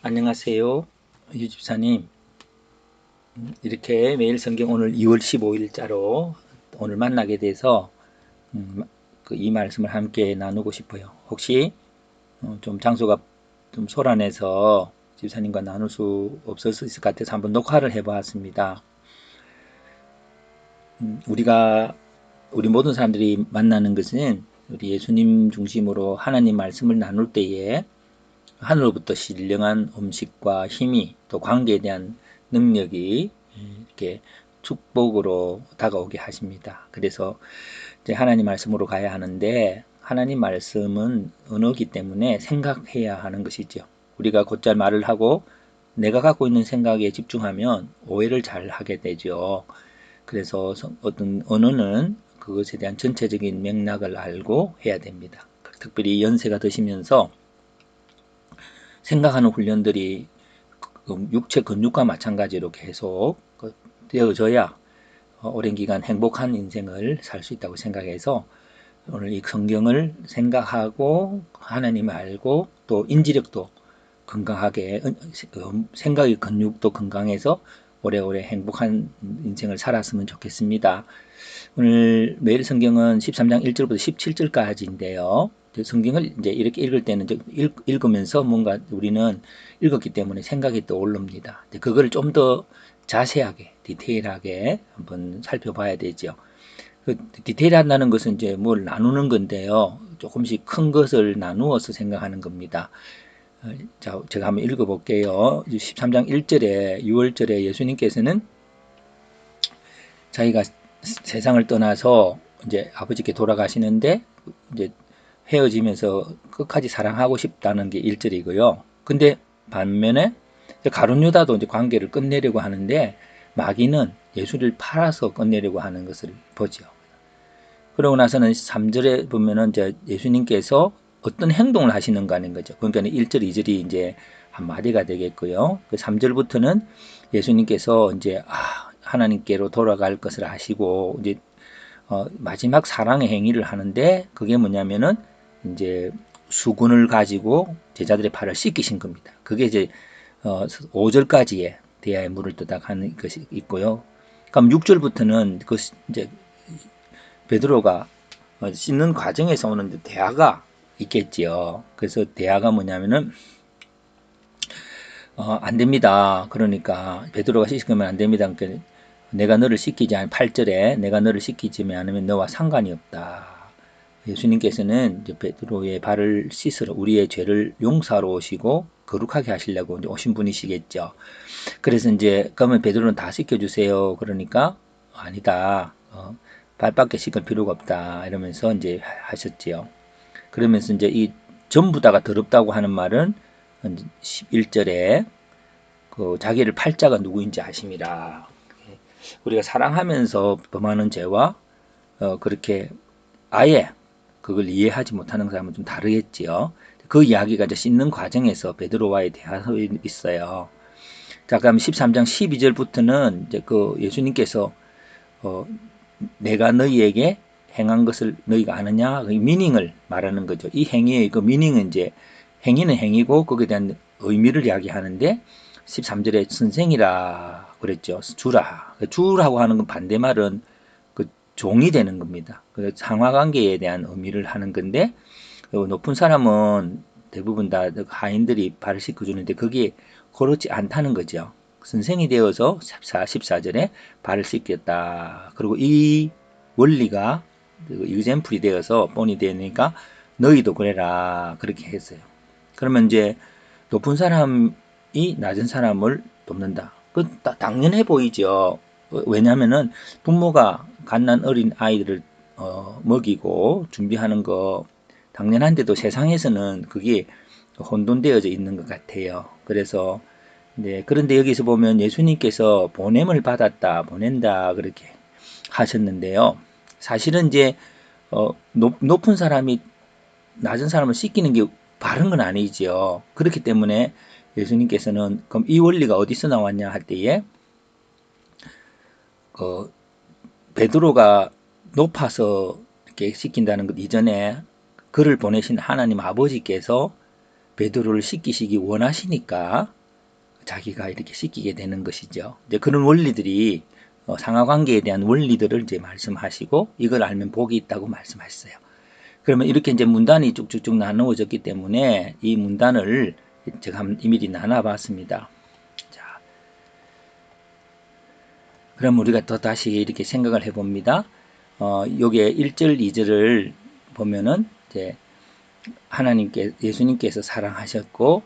안녕하세요. 유 집사님. 이렇게 매일 성경 오늘 2월 15일자로 오늘 만나게 돼서 음, 이 말씀을 함께 나누고 싶어요. 혹시 좀 장소가 좀 소란해서 집사님과 나눌 수 없을 수 있을 것 같아서 한번 녹화를 해보았습니다. 우리 모든 사람들이 만나는 것은 우리 예수님 중심으로 하나님 말씀을 나눌 때에 하늘로부터 신령한 음식과 힘이 또 관계에 대한 능력이 이렇게 축복으로 다가오게 하십니다. 그래서 이제 하나님 말씀으로 가야 하는데 하나님 말씀은 언어기 때문에 생각해야 하는 것이죠. 우리가 곧잘 말을 하고 내가 갖고 있는 생각에 집중하면 오해를 잘 하게 되죠. 그래서 어떤 언어는 그것에 대한 전체적인 맥락을 알고 해야 됩니다. 특별히 연세가 드시면서 생각하는 훈련들이 육체 근육과 마찬가지로 계속 되어져야 오랜 기간 행복한 인생을 살 수 있다고 생각해서 오늘 이 성경을 생각하고 하나님을 알고 또 인지력도 건강하게 생각의 근육도 건강해서 오래오래 행복한 인생을 살았으면 좋겠습니다. 오늘 매일 성경은 13장 1절부터 17절까지인데요. 성경을 이제 이렇게 읽을 때는 읽으면서 뭔가 우리는 읽었기 때문에 생각이 떠오릅니다. 그걸 좀 더 자세하게, 디테일하게 한번 살펴봐야 되죠. 디테일한다는 것은 이제 뭘 나누는 건데요. 조금씩 큰 것을 나누어서 생각하는 겁니다. 자, 제가 한번 읽어볼게요. 13장 1절에 6월절에 예수님께서는 자기가 세상을 떠나서 이제 아버지께 돌아가시는데 이제 헤어지면서 끝까지 사랑하고 싶다는 게 1절이고요. 근데 반면에 가룟 유다도 이제 관계를 끝내려고 하는데 마귀는 예수를 팔아서 끝내려고 하는 것을 보죠. 그러고 나서는 3절에 보면은 이제 예수님께서 어떤 행동을 하시는가 하는 거죠. 그러니까 1절, 2절이 이제 한마디가 되겠고요. 그 3절부터는 예수님께서 이제 하나님께로 돌아갈 것을 아시고 이제 마지막 사랑의 행위를 하는데 그게 뭐냐면은 이제 수건을 가지고 제자들의 발을 씻기신 겁니다. 그게 이제 5절까지의 대야의 물을 떠다 가는 것이 있고요. 그럼 6절부터는 그 이제 베드로가 씻는 과정에서 오는 대화가 있겠지요. 그래서 대화가 뭐냐면은 안 됩니다. 그러니까 베드로가 씻으면 안 됩니다. 그러니까 내가 너를 씻기지 않 8절에 내가 너를 씻기지 않으면 너와 상관이 없다. 예수님께서는 이제 베드로의 발을 씻으러 우리의 죄를 용서하러 오시고 거룩하게 하시려고 이제 오신 분이시겠죠. 그래서 이제 그러면 베드로는 다 씻겨주세요. 그러니까 아니다. 발밖에 씻을 필요가 없다. 이러면서 이제 하셨지요. 그러면서 이제 이 전부 다가 더럽다고 하는 말은 11절에 그 자기를 팔자가 누구인지 아심이라. 우리가 사랑하면서 범하는 죄와 그렇게 아예 그걸 이해하지 못하는 사람은 좀 다르겠지요. 그 이야기가 이제 씻는 과정에서 베드로와의 대화가 있어요. 자, 그럼 13장 12절부터는 이제 그 예수님께서 어, 내가 너희에게 행한 것을 너희가 아느냐? 그 미닝을 말하는 거죠. 이 행위의 그 미닝은 이제 행위는 행위고 거기에 대한 의미를 이야기하는데 13절에 선생이라 그랬죠. 주라. 주라고 하는 건 반대말은 그 종이 되는 겁니다. 그 상하관계에 대한 의미를 하는 건데 높은 사람은 대부분 다 하인들이 발을 씻겨주는데 그게 그렇지 않다는 거죠. 선생이 되어서 14절에 발을 씻겼다. 그리고 이 원리가 유젠플이 되어서 본이 되니까 너희도 그래라. 그렇게 했어요. 그러면 이제 높은 사람이 낮은 사람을 돕는다. 그 당연해 보이죠. 왜냐하면은 부모가 갓난 어린 아이들을 먹이고 준비하는 거 당연한데도 세상에서는 그게 혼돈되어져 있는 것 같아요. 그래서 네, 그런데 여기서 보면 예수님께서 보냄을 받았다, 보낸다 그렇게 하셨는데요. 사실은 이제 높은 사람이 낮은 사람을 씻기는 게 바른 건 아니지요. 그렇기 때문에 예수님께서는 그럼 이 원리가 어디서 나왔냐 할 때에 어, 베드로가 높아서 이렇게 씻긴다는 것 이전에 그를 보내신 하나님 아버지께서 베드로를 씻기시기 원하시니까 자기가 이렇게 씻기게 되는 것이죠. 이제 그런 원리들이 상하관계에 대한 원리들을 이제 말씀하시고 이걸 알면 복이 있다고 말씀하셨어요. 그러면 이렇게 이제 문단이 쭉쭉쭉 나누어졌기 때문에 이 문단을 제가 미리 나눠봤습니다. 자, 그럼 우리가 또 다시 이렇게 생각을 해봅니다. 요게 1절, 2절을 보면은 이제 예수님께서 사랑하셨고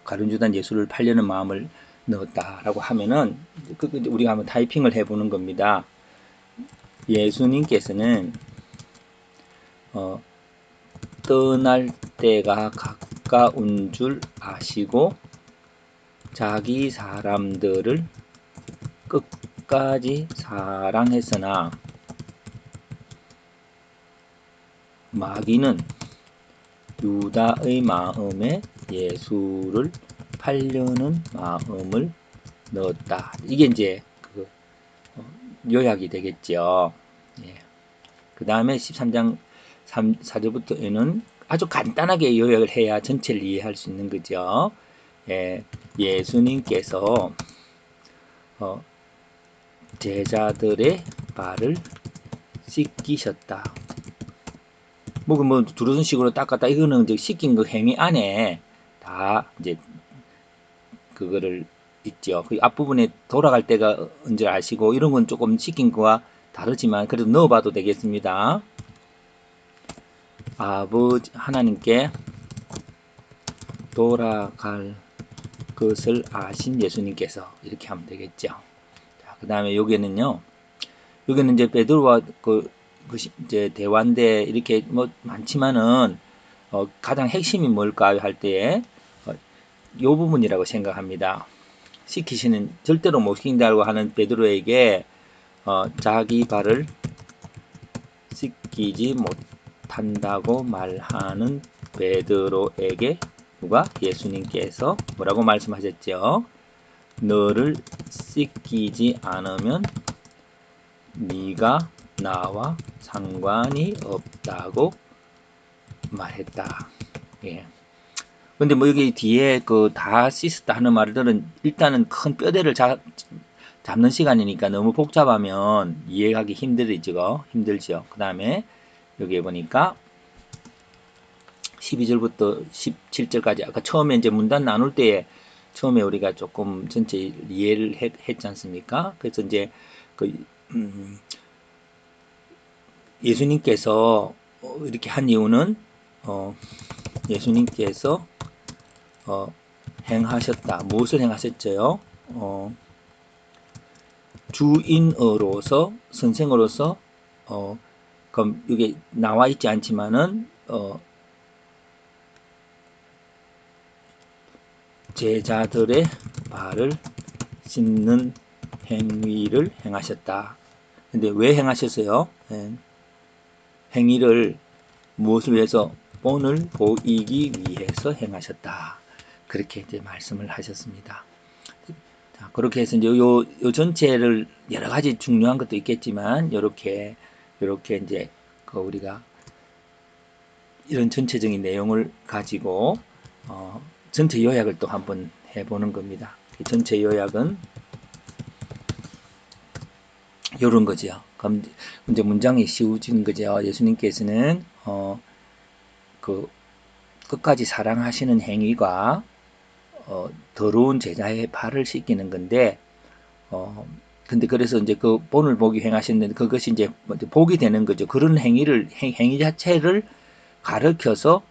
가룟유다 예수를 팔려는 마음을 넣었다라고 하면은 우리가 한번 타이핑을 해보는 겁니다. 예수님께서는 떠날 때가 가까운 줄 아시고 자기 사람들을 끝까지 사랑했으나 마귀는 유다의 마음에 예수를 팔려는 마음을 넣었다. 이게 이제 요약이 되겠죠. 예. 그 다음에 13장 4절부터는 아주 간단하게 요약을 해야 전체를 이해할 수 있는 거죠. 예. 예수님께서 제자들의 발을 씻기셨다. 뭐 두루순식으로 닦았다. 이거는 이제 씻긴 그 행위 안에 다 이제 그거를 있죠. 그 앞부분에 돌아갈 때가 언제 아시고 이런 건 조금 씻긴 거와 다르지만 그래도 넣어봐도 되겠습니다. 아버지 하나님께 돌아갈 것을 아신 예수님께서 이렇게 하면 되겠죠. 그 다음에 여기는요. 여기는 이제 베드로와 이제 대화인데 이렇게 뭐 많지만은 가장 핵심이 뭘까요 할 때에 요 부분이라고 생각합니다. 시키시는 절대로 못 시킨다고 하는 베드로에게 자기 발을 씻기지 못한다고 말하는 베드로에게 누가? 예수님께서 뭐라고 말씀하셨죠? 너를 씻기지 않으면 네가 나와 상관이 없다고 말했다. 예. 근데 뭐 여기 뒤에 그 다 씻었다 하는 말들은 일단은 큰 뼈대를 잡는 시간이니까 너무 복잡하면 이해하기 힘들죠. 그 다음에 여기에 보니까 12절부터 17절까지 아까 처음에 이제 문단 나눌 때에 처음에 우리가 조금 전체 이해를 했지 않습니까? 그래서 이제 그 예수님께서 이렇게 한 이유는 예수님께서 행하셨다. 무엇을 행하셨죠? 주인으로서 선생으로서 그럼 이게 나와 있지 않지만은 제자들의 발을 씻는 행위를 행하셨다. 근데 왜 행하셨어요? 행위를 무엇을 위해서? 본을 보이기 위해서 행하셨다. 그렇게 이제 말씀을 하셨습니다. 자, 그렇게 해서 이제 요 전체를 여러 가지 중요한 것도 있겠지만, 요렇게 이제 우리가 이런 전체적인 내용을 가지고, 전체 요약을 또 한번 해보는 겁니다. 전체 요약은 요런 거죠. 그럼 이제 문장이 쉬워진 거죠. 예수님께서는, 끝까지 사랑하시는 행위가 더러운 제자의 발을 씻기는 건데 근데 그래서 이제 그 본을 보기 행하셨는데 그것이 이제 복이 되는 거죠. 그런 행위 자체를 가르쳐서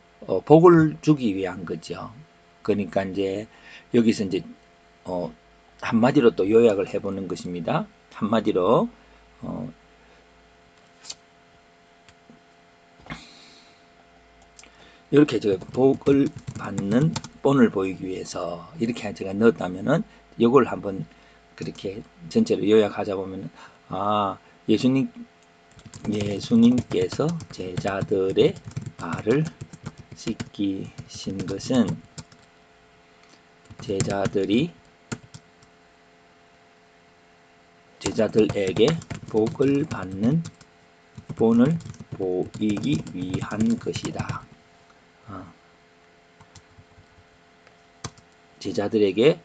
복을 주기 위한 거죠. 그러니까 이제 여기서 이제 한마디로 또 요약을 해보는 것입니다. 한마디로 이렇게 제가 복을 받는 본을 보이기 위해서 이렇게 제가 넣었다면은 이걸 한번 그렇게 전체로 요약하자 보면 예수님께서 제자들의 발을 씻기신 것은 제자들에게 복을 받는 본을 보이기 위한 것이다. 제자들에게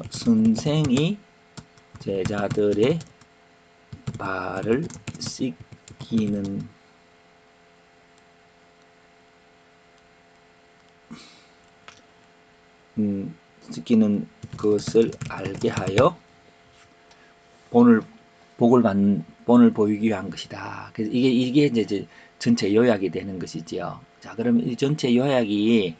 선생이 제자들의 발을 씻기는 씻기는 것을 알게 하여 본을 보이기 위한 것이다. 그래서 이게 이제 전체 요약이 되는 것이지요. 자, 그러면 이 전체 요약이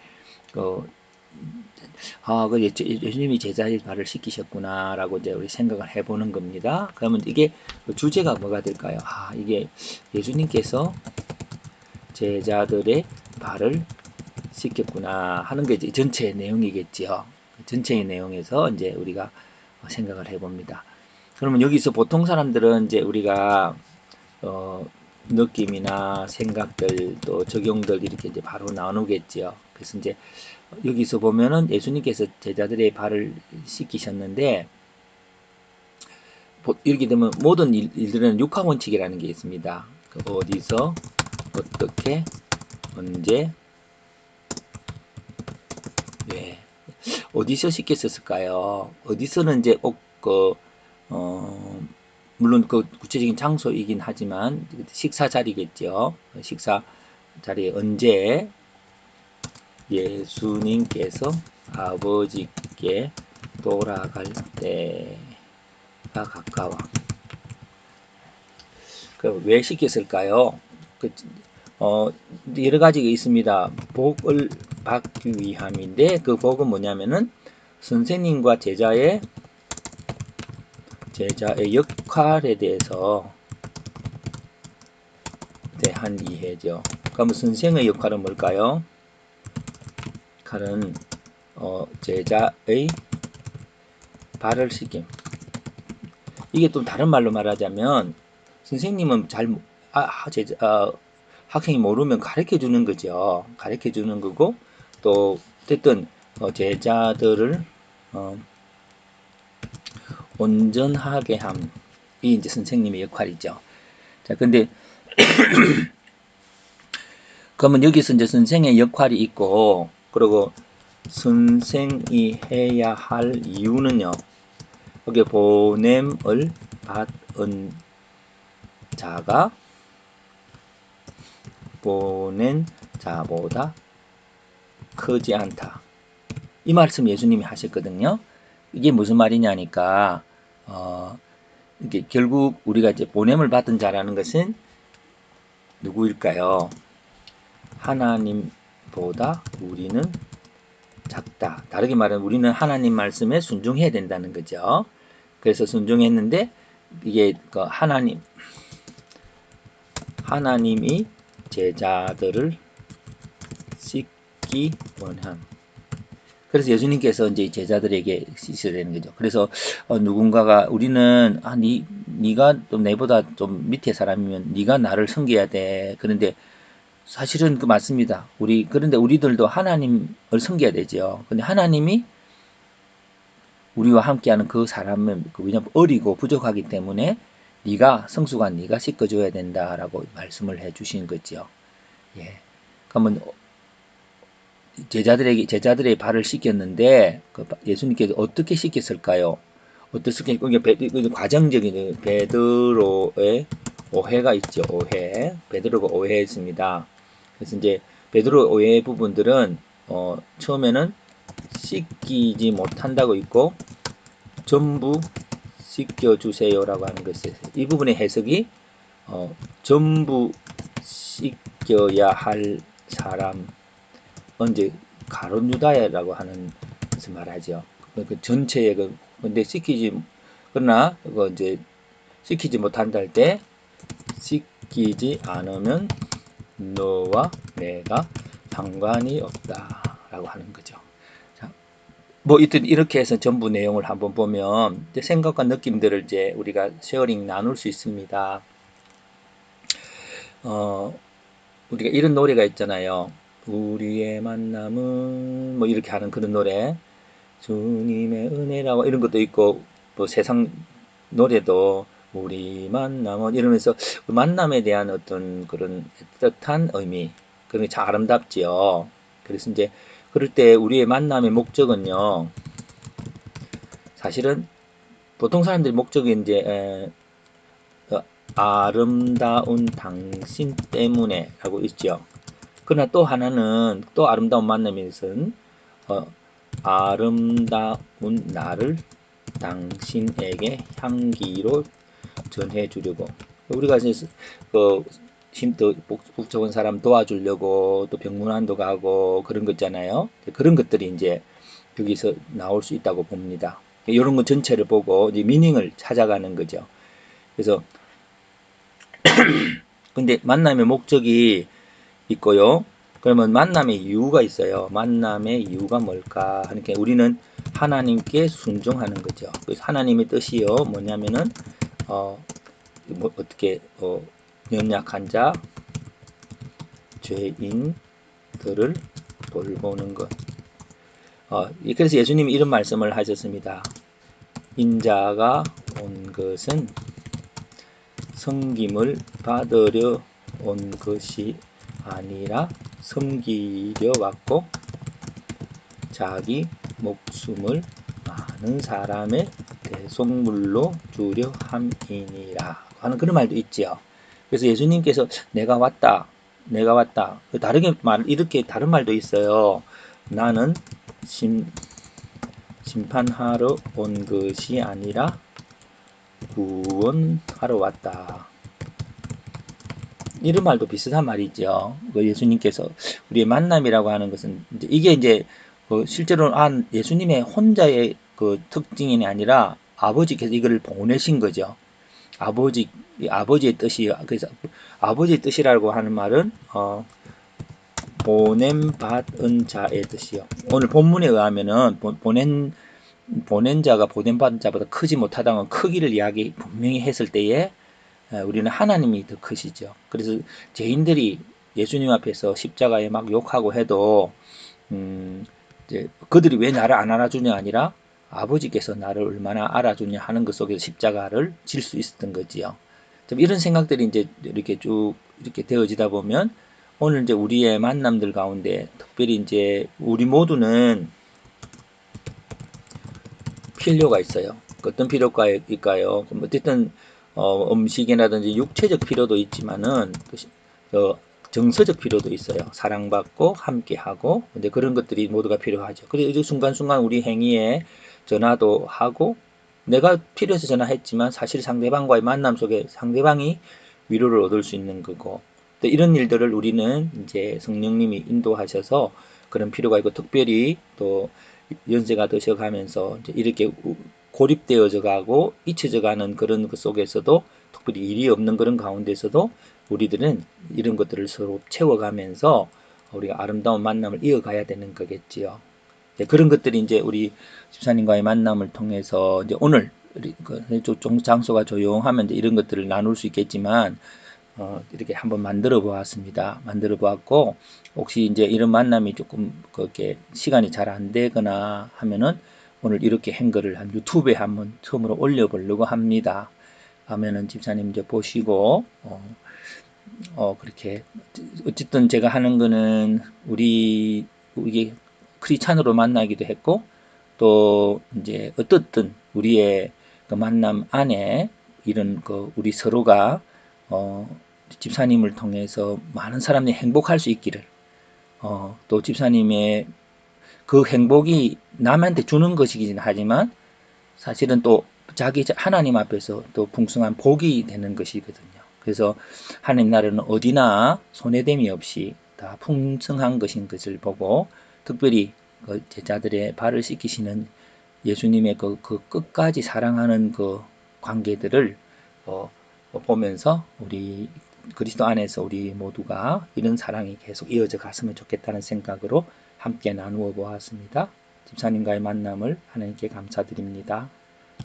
예수님이 제자의 발을 씻기셨구나라고 이제 우리 생각을 해보는 겁니다. 그러면 이게 주제가 뭐가 될까요? 이게 예수님께서 제자들의 발을 씻겼구나 하는 게 이제 전체의 내용이겠지요. 전체의 내용에서 이제 우리가 생각을 해봅니다. 그러면 여기서 보통 사람들은 이제 우리가 느낌이나 생각들 또 적용들 이렇게 이제 바로 나누겠지요. 그래서 이제 여기서 보면은 예수님께서 제자들의 발을 씻기셨는데 이렇게 되면 모든 일들은 육하원칙이라는 게 있습니다. 어디서 어떻게 언제 왜 어디서 씻겼을까요? 어디서는 이제 물론 그 구체적인 장소이긴 하지만 식사 자리겠죠. 식사 자리에 언제 예수님께서 아버지께 돌아갈 때가 가까워. 왜 씻겼을까요? 여러 가지가 있습니다. 복을 받기 위함인데 그 복은 뭐냐면은 선생님과 제자의 역할에 대한 이해죠. 그럼 선생의 역할은 뭘까요? 역할은 제자의 발을 씻김. 이게 또 다른 말로 말하자면 선생님은 학생이 모르면 가르쳐 주는 거죠. 가르쳐 주는 거고 또 어쨌든 제자들을 온전하게 함이 이제 선생님의 역할이죠. 자, 근데 그러면 여기서 이제 선생의 역할이 있고 그리고 선생이 해야 할 이유는요. 여기 보냄을 받은 자가 보낸 자보다 크지 않다. 이 말씀 예수님이 하셨거든요. 이게 무슨 말이냐니까 이게 결국 우리가 이제 보냄을 받은 자라는 것은 누구일까요? 하나님보다 우리는 작다. 다르게 말하면 우리는 하나님 말씀에 순종해야 된다는 거죠. 그래서 순종했는데 이게 하나님이 제자들을 씻기 원함. 그래서 예수님께서 이제 제자들에게 씻어야 되는 거죠. 그래서 누군가가 우리는 네가 좀 내보다 좀 밑에 사람이면 네가 나를 섬겨야 돼. 그런데 사실은 그 맞습니다. 그런데 우리들도 하나님을 섬겨야 되죠. 근데 하나님이 우리와 함께하는 그 사람은 왜냐면 어리고 부족하기 때문에 네가 씻어줘야 된다라고 말씀을 해주신 거죠. 예. 그러면 제자들의 발을 씻겼는데 예수님께서 어떻게 씻겼을까요? 어떻게 이게 과정적인 베드로의 오해가 있죠. 오해. 베드로가 오해했습니다. 그래서 이제 베드로 오해 부분들은 처음에는 씻기지 못한다고 있고 전부 씻겨주세요라고 하는 것이 이 부분의 해석이 전부 씻겨야 할 사람 이제 가룟 유다야라고 하는 것을 말하죠. 그 전체의 근데 그러나 이제 씻기지 못한다 할 때 씻기지 않으면 너와 내가 상관이 없다라고 하는 거죠. 자, 이렇게 해서 전부 내용을 한번 보면 생각과 느낌들을 이제 우리가 쉐어링 나눌 수 있습니다. 우리가 이런 노래가 있잖아요. 우리의 만남은 이렇게 하는 그런 노래. 주님의 은혜라고 이런 것도 있고 세상 노래도 우리 만남은 이러면서 만남에 대한 어떤 그런 뜻한 의미 그런 게 참 아름답지요. 그래서 이제 그럴 때 우리의 만남의 목적은요, 사실은 보통 사람들이 목적이 이제 아름다운 당신 때문에 라고 있죠. 그러나 또 하나는 또 아름다운 만남의 것은 어, 아름다운 나를 당신에게 향기로 전해주려고 우리가 이제 그 힘도 복잡한 사람 도와주려고 또 병문안도 가고 그런 거 있잖아요. 그런 것들이 이제 여기서 나올 수 있다고 봅니다. 이런 거 전체를 보고 이제 미닝을 찾아가는 거죠. 그래서 근데 만남의 목적이 있고요. 그러면 만남의 이유가 있어요. 만남의 이유가 뭘까? 하니까 우리는 하나님께 순종하는 거죠. 그래서 하나님의 뜻이요. 뭐냐면은 어떻게 연약한 자, 죄인들을 돌보는 것. 그래서 예수님이 이런 말씀을 하셨습니다. 인자가 온 것은 섬김을 받으려 온 것이 아니라 섬기려 왔고 자기 목숨을 많은 사람의 대속물로 주려 함이니라 하는 그런 말도 있지요. 그래서 예수님께서 내가 왔다. 다르게 이렇게 다른 말도 있어요. 나는 심판하러 온 것이 아니라 구원하러 왔다. 이런 말도 비슷한 말이죠. 예수님께서 우리의 만남이라고 하는 것은 이게 이제 실제로 예수님의 혼자의 그 특징이 아니라 아버지께서 이걸 보내신 거죠. 아버지의 뜻이 그래서 아버지의 뜻이라고 하는 말은 보냄 받은 자의 뜻이요. 오늘 본문에 의하면은 보낸 자가 보냄 받은 자보다 크지 못하다는 크기를 이야기 분명히 했을 때에 우리는 하나님이 더 크시죠. 그래서 죄인들이 예수님 앞에서 십자가에 막 욕하고 해도 이제 그들이 왜 나를 안 알아주냐 아니라 아버지께서 나를 얼마나 알아주냐 하는 것 속에서 십자가를 질 수 있었던 거지요. 좀 이런 생각들이 이제 이렇게 쭉 이렇게 되어지다 보면 오늘 이제 우리의 만남들 가운데 특별히 이제 우리 모두는 필요가 있어요. 어떤 필요일까요? 어쨌든 음식이라든지 육체적 필요도 있지만은 정서적 필요도 있어요. 사랑받고 함께하고 근데 그런 것들이 모두가 필요하죠. 그래서 순간순간 우리 행위에 전화도 하고 내가 필요해서 전화했지만 사실 상대방과의 만남 속에 상대방이 위로를 얻을 수 있는 거고 또 이런 일들을 우리는 이제 성령님이 인도하셔서 그런 필요가 있고 특별히 또 연세가 드셔가면서 이렇게 고립되어져 가고 잊혀져 가는 그런 것 속에서도 특별히 일이 없는 그런 가운데서도 우리들은 이런 것들을 서로 채워가면서 우리가 아름다운 만남을 이어가야 되는 거겠지요. 그런 것들이 이제 우리 집사님과의 만남을 통해서 이제 오늘 장소가 조용하면 이제 이런 것들을 나눌 수 있겠지만 이렇게 한번 만들어 보았습니다. 만들어 보았고 혹시 이제 이런 만남이 조금 그렇게 시간이 잘 안 되거나 하면은 오늘 이렇게 한 거를 한 유튜브에 한번 처음으로 올려보려고 합니다. 하면은 집사님 이제 보시고 그렇게 어쨌든 제가 하는 거는 이게 크리스찬으로 만나기도 했고 또 이제 어떻든 우리의 그 만남 안에 이런 그 우리 서로가 집사님을 통해서 많은 사람들이 행복할 수 있기를 또 집사님의 그 행복이 남한테 주는 것이긴 하지만 사실은 또 자기 하나님 앞에서 또 풍성한 복이 되는 것이거든요. 그래서 하나님 나라는 어디나 손해됨이 없이 다 풍성한 것인 것을 보고 특별히 그 제자들의 발을 씻기시는 예수님의 그 끝까지 사랑하는 그 관계들을 보면서 우리 그리스도 안에서 우리 모두가 이런 사랑이 계속 이어져 갔으면 좋겠다는 생각으로 함께 나누어 보았습니다. 집사님과의 만남을 하나님께 감사드립니다.